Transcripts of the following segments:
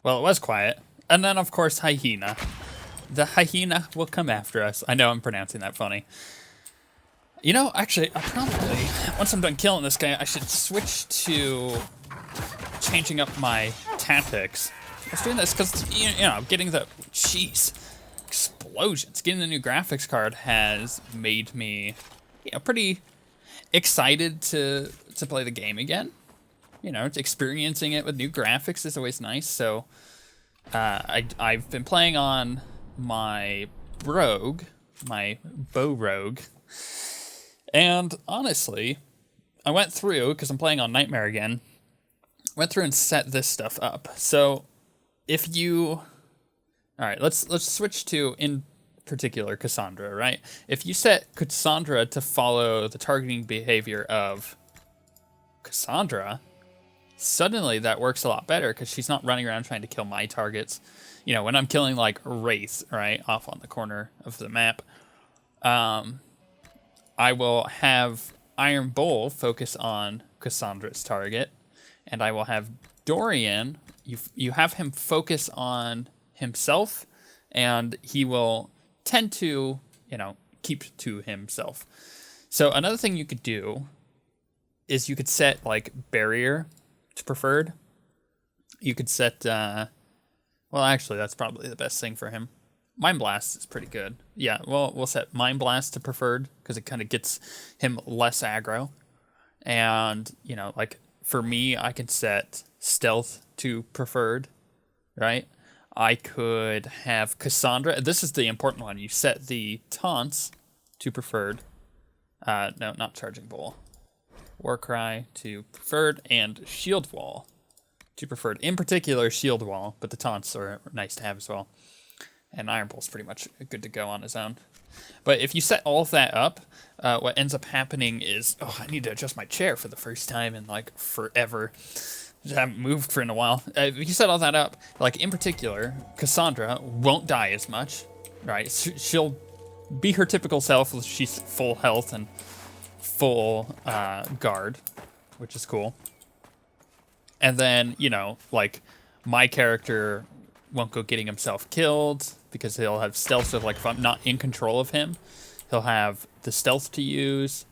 Well, it was quiet. And then, of course, hyena. The hyena will come after us. I know I'm pronouncing that funny. You know, actually, I probably, once I'm done killing this guy, I should switch to changing up my tactics. I was doing this because, you know, getting the, jeez, explosions. Getting the new graphics card has made me, you know, pretty excited to play the game again. You know, experiencing it with new graphics is always nice. So I've been playing on my rogue, my bow rogue. And honestly, I went through, because I'm playing on Nightmare again, went through and set this stuff up. So if you, all right, let's switch to, in particular, Cassandra, right? If you set Cassandra to follow the targeting behavior of Cassandra, suddenly that works a lot better because she's not running around trying to kill my targets. You know, when I'm killing like Wraith, right, off on the corner of the map, I will have Iron Bull focus on Cassandra's target, and I will have Dorian, you have him focus on himself, and he will tend to, you know, keep to himself. So another thing you could do is you could set like barrier to preferred. You could set, well, actually, that's probably the best thing for him. Mind Blast is pretty good. Yeah, well, we'll set Mind Blast to preferred because it kind of gets him less aggro. And, you know, like for me, I could set Stealth to preferred, right? I could have Cassandra. This is the important one. You set the taunts to preferred. No, not Charging Bull. Warcry to preferred, and Shield Wall to preferred. In particular, Shield Wall, but the taunts are nice to have as well. And Iron Bull's pretty much good to go on his own. But if you set all of that up, what ends up happening is, oh, I need to adjust my chair for the first time in like forever. I haven't moved for in a while. If you set all that up, like in particular, Cassandra won't die as much, right? She'll be her typical self. She's full health and full guard, which is cool. And then, you know, like my character won't go getting himself killed because he'll have stealth. So like if I'm not in control of him, he'll have the stealth to use.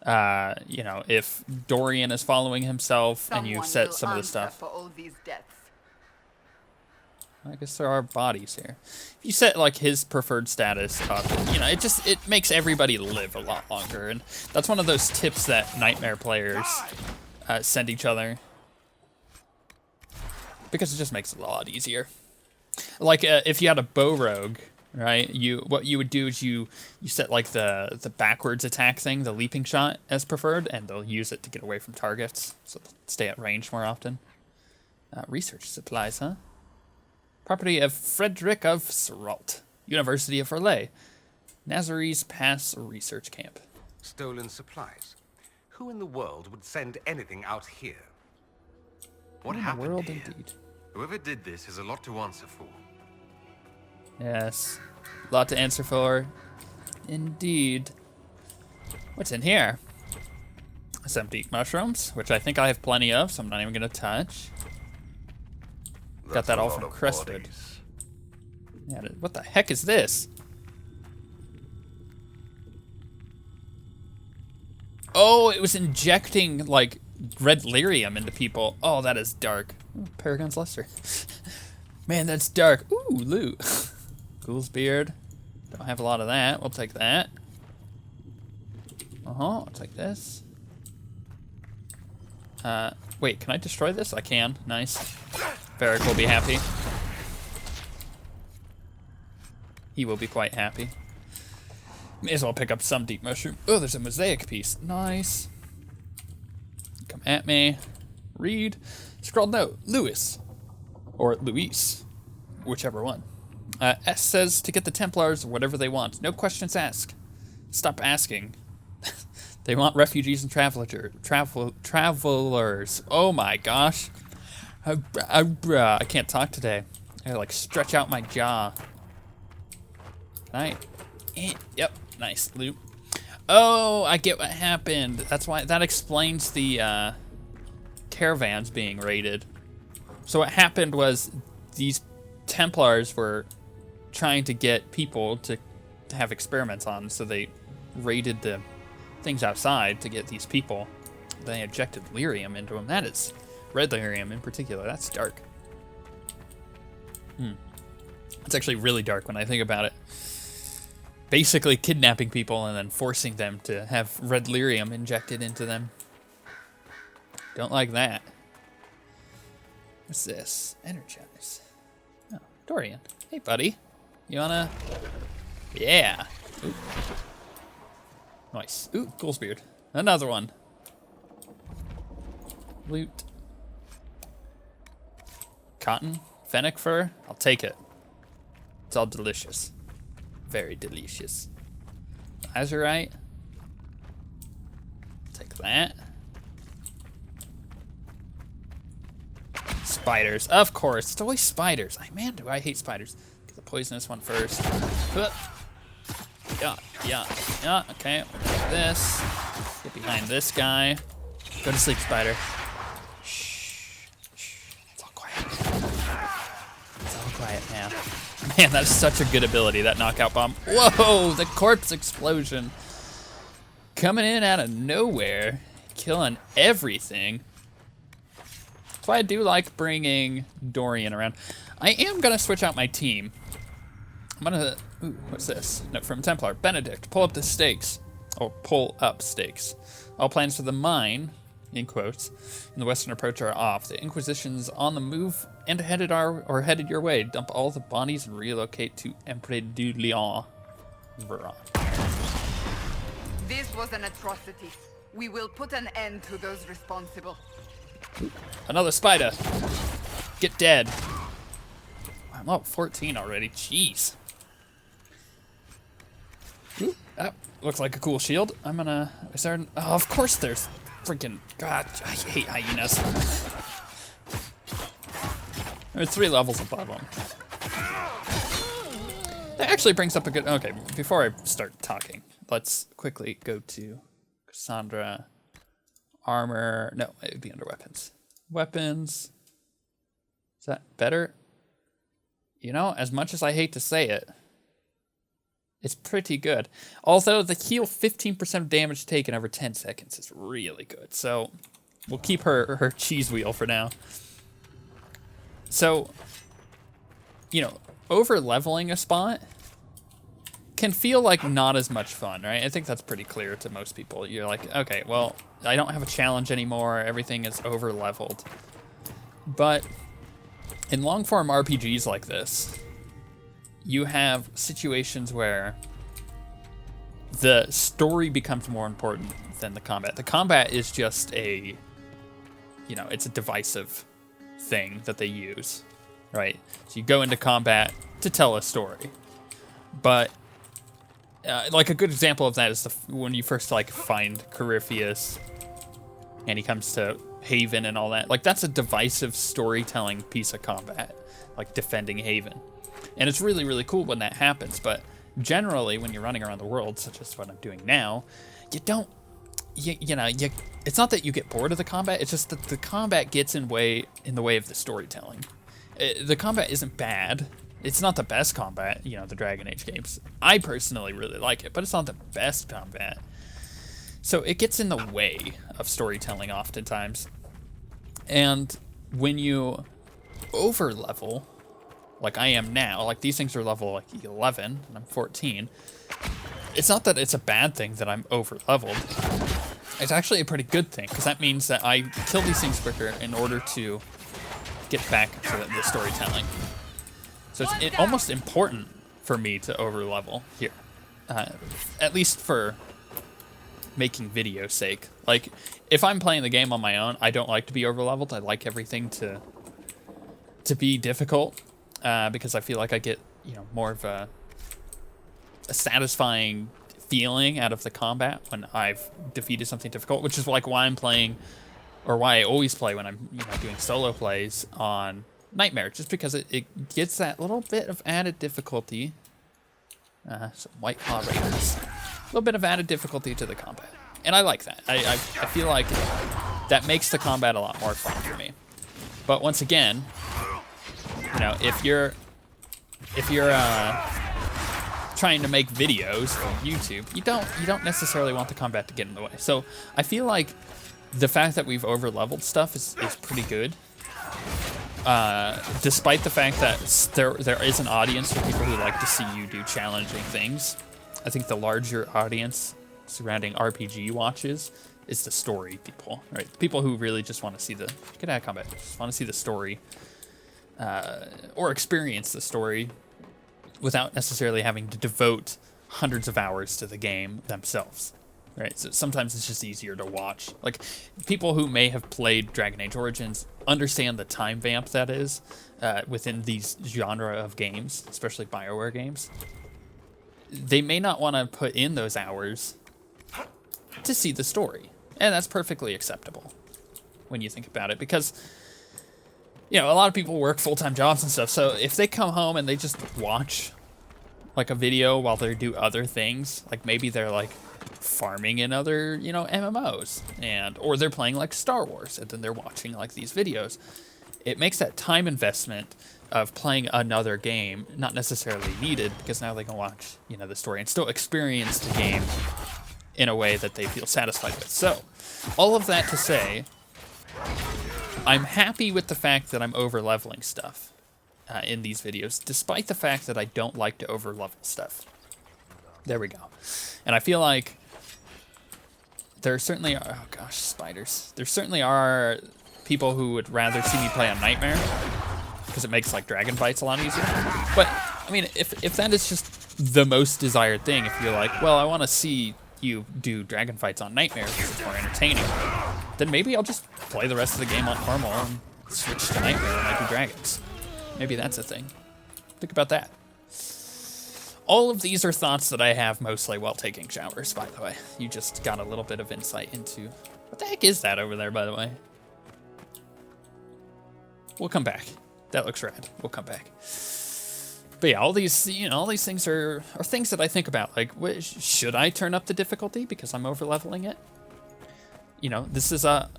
You know, if Dorian is following himself and you set some of the stuff. For all these deaths. I guess there are bodies here. If you set like his preferred status up, you know, it makes everybody live a lot longer. And that's one of those tips that Nightmare players send each other, because it just makes it a lot easier. Like if you had a bow rogue, right? What you would do is you set like the backwards attack thing, the leaping shot, as preferred, and they'll use it to get away from targets, so they'll stay at range more often. Research supplies, huh? Property of Frederick of Serault, University of Orlais, Nazaree's Pass Research Camp. Stolen supplies. Who in the world would send anything out here? What happened here? Indeed. Whoever did this has a lot to answer for. Yes, a lot to answer for. Indeed. What's in here? Some deep mushrooms, which I think I have plenty of, so I'm not even going to touch. Got that all from Crestwood. Yeah, what the heck is this? Oh, it was injecting, like, red lyrium into people. Oh, that is dark. Ooh, Paragon's Luster. Man, that's dark. Ooh, loot. Ghoul's Beard. Don't have a lot of that. We'll take that. I'll take this. Wait, can I destroy this? I can. Nice. Varric will be happy. He will be quite happy. May as well pick up some deep mushroom. Oh, there's a mosaic piece. Nice. Come at me. Read. Scrawled note. Lewis. Or Luis. Whichever one. S says to get the Templars whatever they want. No questions asked. Stop asking. They want refugees and travelers. Oh my gosh. I can't talk today. I gotta like stretch out my jaw. Can I? Yep, nice loot. Oh, I get what happened. That's why, that explains the caravans being raided. So what happened was these Templars were trying to get people to have experiments on, so they raided the things outside to get these people. They injected lyrium into them. That is red lyrium in particular. That's dark. It's actually really dark when I think about it. Basically kidnapping people and then forcing them to have red lyrium injected into them. Don't like that. What's this? Energize. Oh, Dorian. Hey, buddy. You wanna? Yeah. Ooh. Nice. Ooh, Ghoulsbeard. Another one. Loot. Cotton? Fennec fur? I'll take it. It's all delicious. Very delicious. Azurite. Take that. Spiders. Of course. It's always spiders. Man, do I hate spiders. Get the poisonous one first. Yeah. Okay. Like this. Get behind this guy. Go to sleep, spider. Shh. It's all quiet. It's all quiet now. Man, that's such a good ability, that knockout bomb. Whoa, the corpse explosion. Coming in out of nowhere. Killing everything. That's why I do like bringing Dorian around. I am going to switch out my team. I'm going to... Ooh, what's this? Note from Templar. Benedict, pull up the stakes. Or pull up stakes. All plans for the mine, in quotes, in the western approach are off. The Inquisition's on the move and headed your way. Dump all the bodies and relocate to Emperor du Lion. Veron. This was an atrocity. We will put an end to those responsible. Another spider. Get dead. I'm up 14 already. Jeez. Ooh, that looks like a cool shield. I'm gonna... Is there... Oh, of course there's freaking... God, I hate hyenas. There's 3 levels above them. That actually brings up a good... Okay, before I start talking, let's quickly go to Cassandra. Armor... No, it would be under weapons. Weapons... Is that better? You know, as much as I hate to say it, it's pretty good. Although the heal 15% of damage taken over 10 seconds is really good. So we'll keep her cheese wheel for now. So, you know, over leveling a spot can feel like not as much fun, right? I think that's pretty clear to most people. You're like, okay, well, I don't have a challenge anymore. Everything is over leveled. But in long form RPGs like this, you have situations where the story becomes more important than the combat. The combat is just a, you know, it's a divisive thing that they use, right? So you go into combat to tell a story. But like a good example of that is when you first like find Corypheus and he comes to Haven and all that. Like that's a divisive storytelling piece of combat, like defending Haven. And it's really, really cool when that happens. But generally, when you're running around the world, such as what I'm doing now, you don't, it's not that you get bored of the combat. It's just that the combat gets in the way of the storytelling. The combat isn't bad. It's not the best combat, you know, the Dragon Age games. I personally really like it, but it's not the best combat. So it gets in the way of storytelling oftentimes. And when you over level, like I am now, like these things are level like 11 and I'm 14. It's not that it's a bad thing that I'm over leveled. It's actually a pretty good thing because that means that I kill these things quicker in order to get back to the storytelling. So it's almost important for me to over level here, at least for making video sake. Like if I'm playing the game on my own, I don't like to be over leveled. I like everything to be difficult. Because I feel like I get, you know, more of a satisfying feeling out of the combat when I've defeated something difficult, which is like why I'm playing, or why I always play when I'm, you know, doing solo plays on Nightmare, just because it gets that little bit of added difficulty. Some White Claw Raiders. little bit of added difficulty to the combat. And I like that. I feel like that makes the combat a lot more fun for me. But once again, you know, if you're trying to make videos for YouTube, you don't necessarily want the combat to get in the way. So I feel like the fact that we've over-leveled stuff is pretty good. Despite the fact that there is an audience for people who like to see you do challenging things. I think the larger audience surrounding RPG watches is the story people, right? People who really just want to see get out of combat, just want to see the story, or experience the story without necessarily having to devote hundreds of hours to the game themselves, right? So sometimes it's just easier to watch. Like, people who may have played Dragon Age Origins understand the time vamp that is within these genre of games, especially BioWare games. They may not want to put in those hours to see the story. And that's perfectly acceptable when you think about it, because, you know, a lot of people work full-time jobs and stuff. So if they come home and they just watch like a video while they do other things, like maybe they're like farming in other, you know, MMOs, or they're playing like Star Wars and then they're watching like these videos, it makes that time investment of playing another game not necessarily needed, because now they can watch, you know, the story and still experience the game in a way that they feel satisfied with. So, all of that to say, I'm happy with the fact that I'm over-leveling stuff in these videos, despite the fact that I don't like to over-level stuff. There we go. And I feel like there certainly are, oh gosh, spiders. There certainly are people who would rather see me play on Nightmare, because it makes like dragon fights a lot easier. But, I mean, if that is just the most desired thing, if you're like, well, I want to see you do dragon fights on Nightmare because it's more entertaining, then maybe I'll just play the rest of the game on normal and switch to Nightmare when I do dragons. Maybe that's a thing. Think about that. All of these are thoughts that I have mostly while taking showers, by the way. You just got a little bit of insight into... What the heck is that over there, by the way? We'll come back. That looks rad. We'll come back. But yeah, all these, you know, all these things are things that I think about. Like, should I turn up the difficulty because I'm over-leveling it? You know, this is a...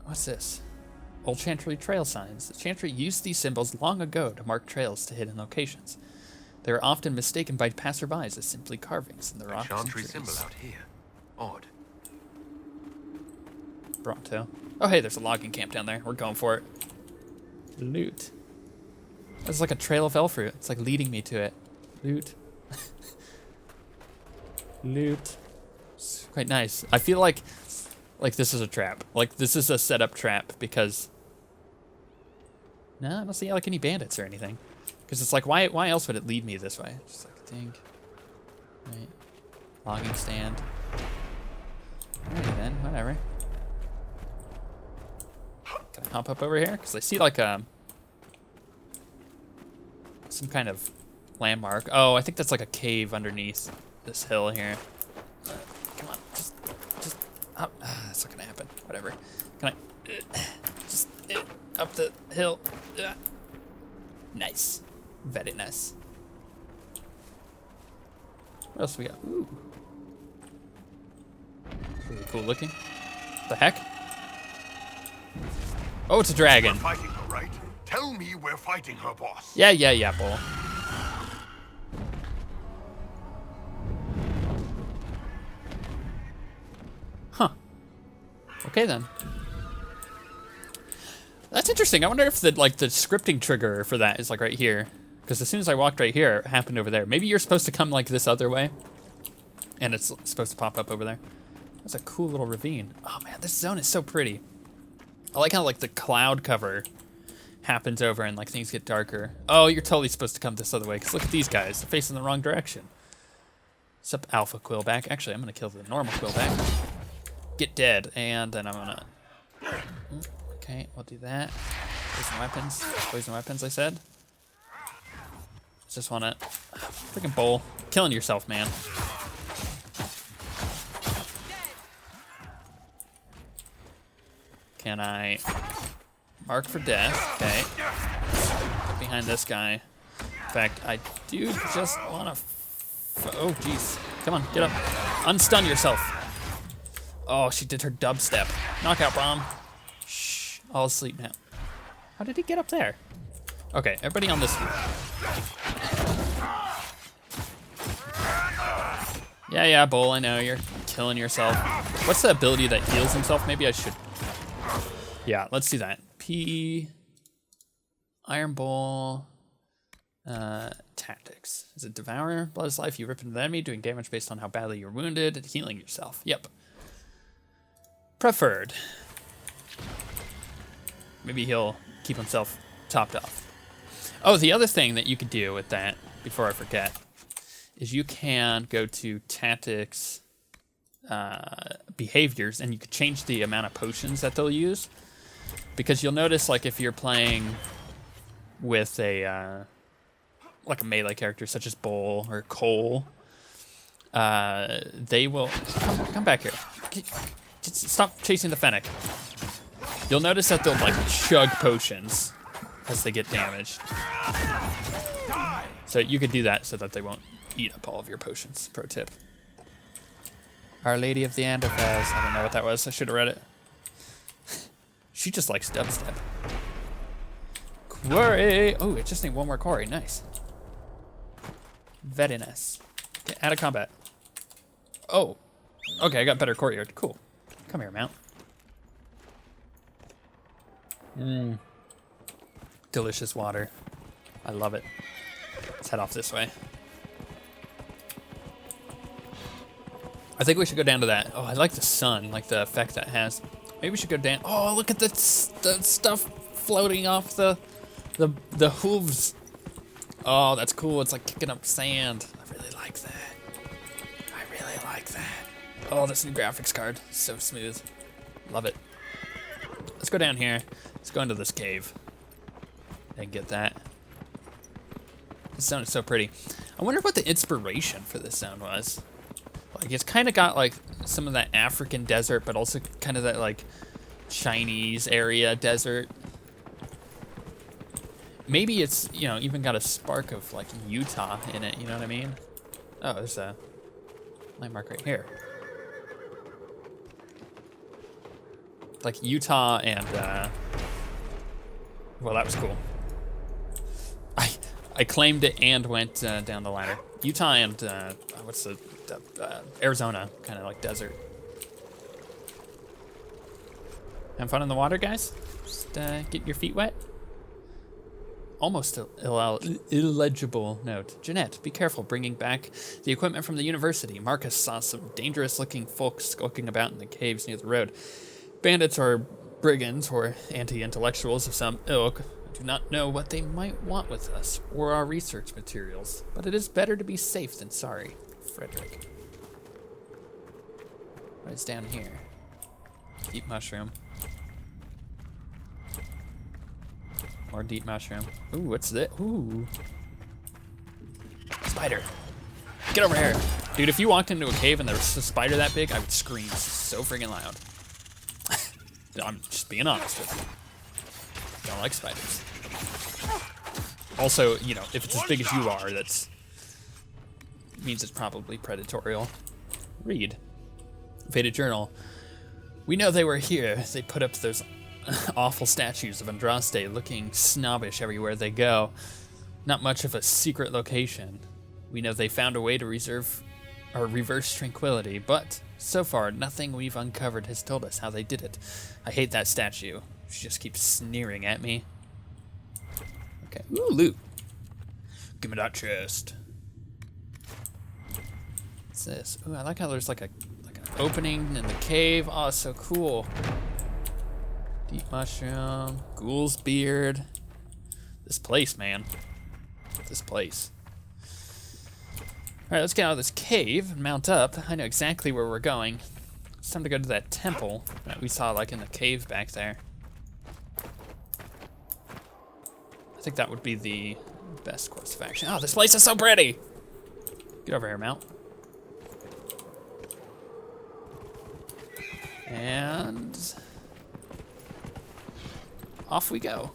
What's this? Old Chantry trail signs. The Chantry used these symbols long ago to mark trails to hidden locations. They are often mistaken by passerbys as simply carvings in the rocks and trees. Chantry symbol out here. Odd. Bronto. Oh, hey, there's a logging camp down there. We're going for it. Loot. It's like a trail of elf fruit. It's like leading me to it. Loot. Loot. It's quite nice. I feel like this is a trap. Like, this is a setup trap because... No, I don't see like any bandits or anything. Because it's like, why else would it lead me this way? Just like, ding. Right. Logging stand. Alright then, whatever. Can I hop up over here? Because I see like some kind of landmark. Oh, I think that's like a cave underneath this hill here. Come on, just up. That's not gonna happen. Whatever. Can I just up the hill? Nice. Very nice. What else we got? Ooh. Really cool looking. What the heck? Oh, it's a dragon. We're fighting her, right? Tell me we're fighting her, boss. Yeah, bull. Huh. Okay then. That's interesting. I wonder if the scripting trigger for that is like right here. Because as soon as I walked right here, it happened over there. Maybe you're supposed to come like this other way. And it's supposed to pop up over there. That's a cool little ravine. Oh man, this zone is so pretty. I like how like the cloud cover happens over and like things get darker. Oh, you're totally supposed to come this other way. Because look at these guys. They're facing the wrong direction. Sup, Alpha Quillback. Actually, I'm going to kill the normal Quillback. Get dead. And then I'm going to... Okay, we'll do that. Poison weapons. Poison weapons, I said. Just want to... Freaking bowl. Killing yourself, man. Can I... Mark for death. Okay. Get behind this guy. In fact, I do just want to... Oh, jeez. Come on, get up. Unstun yourself. Oh, she did her dubstep. Knockout bomb. Shh. All asleep now. How did he get up there? Okay, everybody on this view. Yeah, Bull, I know, you're killing yourself. What's the ability that heals himself? Maybe I should... Yeah, let's do that. P... Iron Bull... tactics. Is it Devour? Blood is life. You rip into the enemy, doing damage based on how badly you're wounded, and healing yourself. Yep. Preferred. Maybe he'll keep himself topped off. Oh, the other thing that you could do with that, before I forget, is you can go to tactics behaviors, and you could change the amount of potions that they'll use. Because you'll notice, like, if you're playing with a like a melee character such as Bull or Cole, they will come back here. Stop chasing the Fennec. You'll notice that they'll like chug potions as they get damaged. So you could do that so that they won't eat up all of your potions. Pro tip. Our Lady of the Androphaz. I don't know what that was. I should have read it. She just likes dubstep. Quarry. Oh, it just need one more quarry. Nice. Very nice. Okay, out of combat. Oh. Okay, I got better courtyard. Cool. Come here, Mount. Delicious water. I love it. Let's head off this way. I think we should go down to that. Oh, I like the sun, like the effect that has. Maybe we should go down. Oh, look at the stuff floating off the hooves. Oh, that's cool. It's like kicking up sand. I really like that. I really like that. Oh, this new graphics card. So smooth. Love it. Let's go down here. Let's go into this cave and get that. This sound is so pretty. I wonder what the inspiration for this sound was. Like, it's kind of got like some of that African desert, but also kind of that like Chinese area desert. Maybe it's, you know, even got a spark of like Utah in it, you know what I mean? Oh, there's a landmark right here. Like Utah and, well, that was cool. I claimed it and went down the ladder. Utah and, what's the Arizona, kind of like desert. Having fun in the water, guys? Just get your feet wet? Almost illegible note. Jeanette, be careful bringing back the equipment from the university. Marcus saw some dangerous-looking folks skulking about in the caves near the road. Bandits or brigands or anti-intellectuals of some ilk. I do not know what they might want with us or our research materials, but it is better to be safe than sorry. Frederick. What is down here? Deep mushroom. More deep mushroom. Ooh, what's that? Ooh. Spider. Get over here. Dude, if you walked into a cave and there was a spider that big, I would scream so freaking loud. I'm just being honest with you. Don't like spiders. Also, you know, if it's as big as you are, that's means it's probably predatorial. Read. Faded journal. We know they were here. They put up those awful statues of Andraste looking snobbish everywhere they go. Not much of a secret location. We know they found a way to reverse tranquility, but so far nothing we've uncovered has told us how they did it. I hate that statue. She just keeps sneering at me. Okay. Ooh, loot. Give me that chest. What's this? Ooh, I like how there's like an opening in the cave. Oh, so cool. Deep mushroom, ghoul's beard. This place, man. This place. All right, let's get out of this cave and mount up. I know exactly where we're going. It's time to go to that temple that we saw like in the cave back there. I think that would be the best course of action. Oh, this place is so pretty. Get over here, Mount. And off we go.